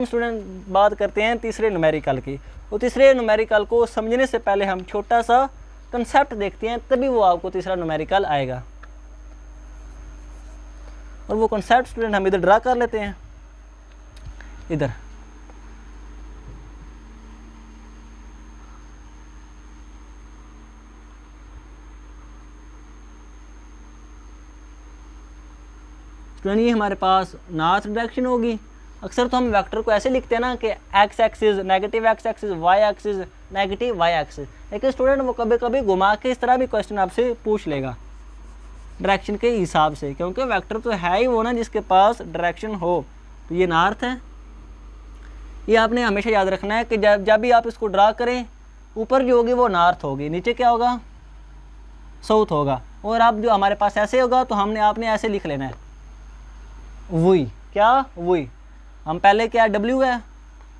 Student बात करते हैं तीसरे न्यूमेरिकल की। तो तीसरे न्यूमेरिकल को समझने से पहले हम छोटा सा कंसेप्ट देखते हैं, तभी वो आपको तीसरा न्यूमेरिकल आएगा। और वो कंसेप्ट स्टूडेंट हम इधर ड्रा कर लेते हैं। इधर स्टूडेंट ये हमारे पास नॉर्थ डायरेक्शन होगी। अक्सर तो हम वेक्टर को ऐसे लिखते हैं ना कि X axis negative X axis, Y axis negative Y axis, लेकिन स्टूडेंट वो कभी कभी घुमा के इस तरह भी क्वेश्चन आपसे पूछ लेगा डायरेक्शन के हिसाब से, क्योंकि वेक्टर तो है ही वो ना जिसके पास डायरेक्शन हो। तो ये नॉर्थ है, ये आपने हमेशा याद रखना है कि जब भी आप इसको ड्रा करें, ऊपर जो होगी वो नॉर्थ होगी, नीचे क्या होगा, साउथ होगा। और अब जो हमारे पास ऐसे होगा तो आपने ऐसे लिख लेना है, वही क्या वही। हम पहले क्या डब्ल्यू है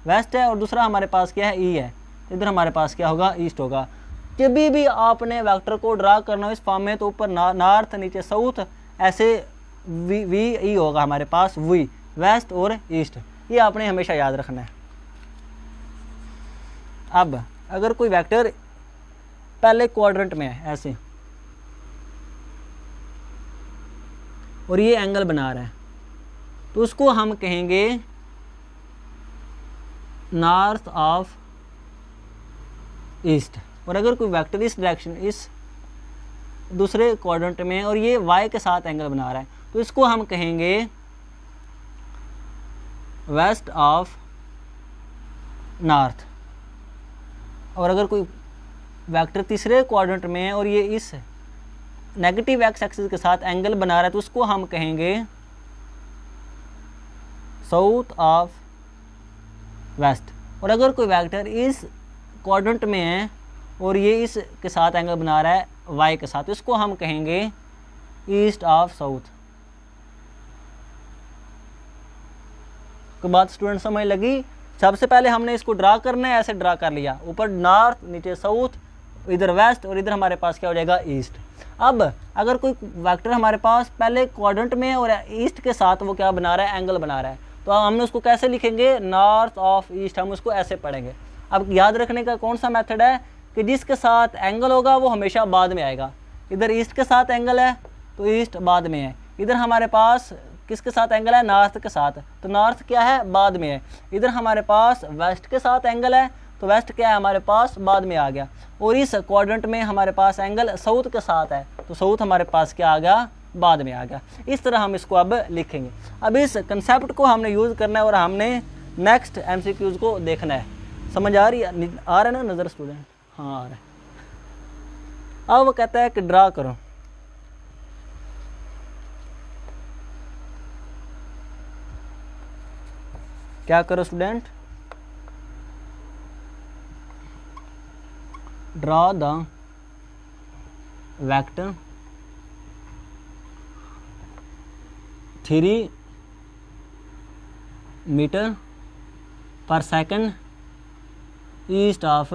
वेस्ट है, और दूसरा हमारे पास क्या है ई है, इधर हमारे पास क्या होगा ईस्ट होगा। जब भी आपने वेक्टर को ड्रा करना हो इस फॉर्म में, तो ऊपर नॉर्थ नीचे साउथ, ऐसे वी ई होगा हमारे पास, वी वेस्ट और ईस्ट, ये आपने हमेशा याद रखना है। अब अगर कोई वेक्टर पहले क्वाड्रेंट में है ऐसे, और ये एंगल बना रहा है, तो उसको हम कहेंगे नॉर्थ ऑफ ईस्ट। और अगर कोई वेक्टर इस डायरेक्शन इस दूसरे क्वाड्रेंट में और ये वाई के साथ एंगल बना रहा है, तो इसको हम कहेंगे वेस्ट ऑफ नॉर्थ। और अगर कोई वेक्टर तीसरे क्वाड्रेंट में है और ये इस नेगेटिव एक्स एक्सिस के साथ एंगल बना रहा है, तो उसको हम कहेंगे साउथ ऑफ वेस्ट। और अगर कोई वेक्टर इस क्वाड्रेंट में है और ये इस के साथ एंगल बना रहा है वाई के साथ, तो इसको हम कहेंगे ईस्ट ऑफ साउथ। तो बात स्टूडेंट समझ लगी। सबसे पहले हमने इसको ड्रा करना है, ऐसे ड्रा कर लिया, ऊपर नॉर्थ नीचे साउथ, इधर वेस्ट और इधर हमारे पास क्या हो जाएगा ईस्ट। अब अगर कोई वेक्टर हमारे पास पहले क्वाड्रेंट में और ईस्ट के साथ वो क्या बना रहा है, एंगल बना रहा है, तो हमने उसको कैसे लिखेंगे, नॉर्थ ऑफ ईस्ट, हम उसको ऐसे पढ़ेंगे। अब याद रखने का कौन सा मेथड है कि जिसके साथ एंगल होगा वो हमेशा बाद में आएगा। इधर ईस्ट के साथ एंगल है तो ईस्ट बाद में है, इधर हमारे पास किसके साथ एंगल है, नॉर्थ के साथ, तो नॉर्थ क्या है बाद में है। इधर हमारे पास वेस्ट के साथ एंगल है तो वेस्ट क्या है हमारे पास बाद में आ गया। और इस क्वाड्रेंट में हमारे पास एंगल साउथ के साथ है तो साउथ हमारे पास क्या आ गया, बाद में आ गया। इस तरह हम इसको अब लिखेंगे। अब इस कंसेप्ट को हमने यूज़ करना है और हमने नेक्स्ट एमसीक्यूज को देखना है। समझ आ रही है, आ रहा है ना नज़र स्टूडेंट? हाँ आ रहा है। अब वो कहता है कि ड्रा करो। क्या करो student, draw the vector 3 metre per second east of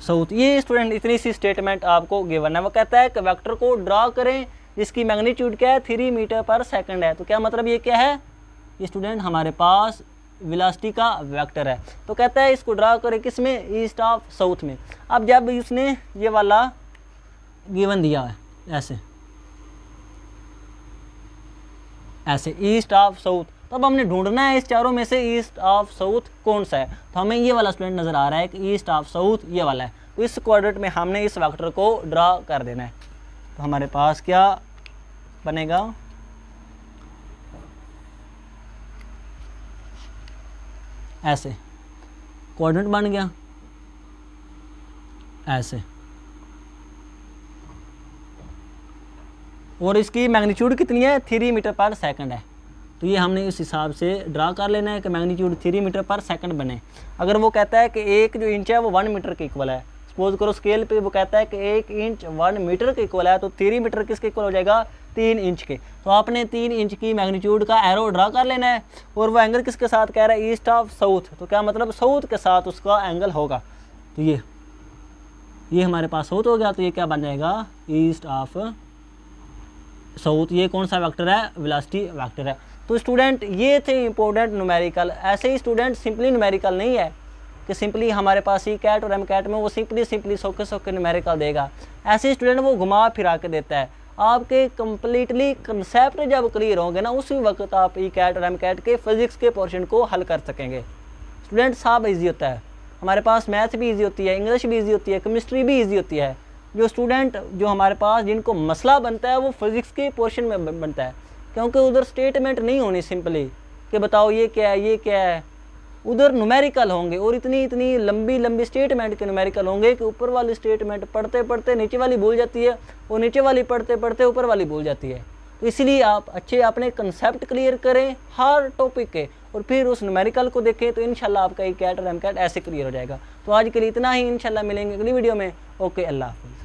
south. ये स्टूडेंट इतनी सी स्टेटमेंट आपको गिवन है। वो कहता है कि वेक्टर को ड्रा करें जिसकी मैग्नीट्यूड क्या है, 3 मीटर पर सेकंड है। तो क्या मतलब ये क्या है, ये स्टूडेंट हमारे पास वेलोसिटी का वेक्टर है। तो कहता है इसको ड्रा करें किस में, ईस्ट ऑफ साउथ में। अब जब उसने ये वाला गिवन दिया है ऐसे ऐसे ईस्ट ऑफ साउथ, तब हमने ढूंढना है इस चारों में से ईस्ट ऑफ साउथ कौन सा है। तो हमें ये वाला स्टूडेंट नज़र आ रहा है कि ईस्ट ऑफ साउथ ये वाला है, तो इस क्वाड्रेंट में हमने इस वेक्टर को ड्रा कर देना है। तो हमारे पास क्या बनेगा, ऐसे क्वाड्रेंट बन गया ऐसे, और इसकी मैग्नीट्यूड कितनी है, 3 मीटर पर सेकंड है। तो ये हमने इस हिसाब से ड्रा कर लेना है कि मैग्नीट्यूड 3 मीटर पर सेकंड बने। अगर वो कहता है कि एक जो इंच है वो 1 मीटर के इक्वल है, सपोज करो स्केल पे वो कहता है कि 1 इंच 1 मीटर के इक्वल है, तो 3 मीटर किसके इक्वल हो जाएगा, 3 इंच के। तो आपने 3 इंच की मैग्नीट्यूड का एरो ड्रा कर लेना है। और वो एंगल किसके साथ कह रहा है, ईस्ट ऑफ साउथ, तो क्या मतलब साउथ के साथ उसका एंगल होगा। तो ये हमारे पास साउथ हो गया, तो ये क्या बन जाएगा, ईस्ट ऑफ साउथ। ये कौन सा वेक्टर है, वेलोसिटी वेक्टर है। तो स्टूडेंट ये थे इंपॉर्टेंट न्यूमेरिकल। ऐसे ही स्टूडेंट सिंपली न्यूमेरिकल नहीं है कि सिंपली हमारे पास ई कैट और एम कैट में वो सिंपली सौके न्यूमेरिकल देगा। ऐसे स्टूडेंट वो घुमा फिरा के देता है। आपके कंप्लीटली कंसेप्ट जब क्लियर होंगे ना, उसी वक्त आप ई कैट और एम कैट के फिजिक्स के पोर्शन को हल कर सकेंगे। स्टूडेंट सब ईजी होता है, हमारे पास मैथ भी ईजी होती है, इंग्लिश भी ईजी होती है, केमिस्ट्री भी ईजी होती है। जो स्टूडेंट जो हमारे पास जिनको मसला बनता है वो फिजिक्स के पोर्शन में बनता है, क्योंकि उधर स्टेटमेंट नहीं होनी सिंपली कि बताओ ये क्या है ये क्या है। उधर न्यूमेरिकल होंगे और इतनी लंबी स्टेटमेंट के न्यूमेरिकल होंगे कि ऊपर वाली स्टेटमेंट पढ़ते पढ़ते नीचे वाली भूल जाती है और नीचे वाली पढ़ते पढ़ते ऊपर वाली भूल जाती है। तो इसलिए आप अच्छे अपने कंसेप्ट क्लियर करें हर टॉपिक के और फिर उस न्यूमेरिकल को देखें, तो इंशाल्लाह आपका ई कैट और एम कैट ऐसे क्लियर हो जाएगा। तो आज के लिए इतना ही, इंशाल्लाह मिलेंगे अगली वीडियो में। ओके, अल्लाह हाफ़िज़।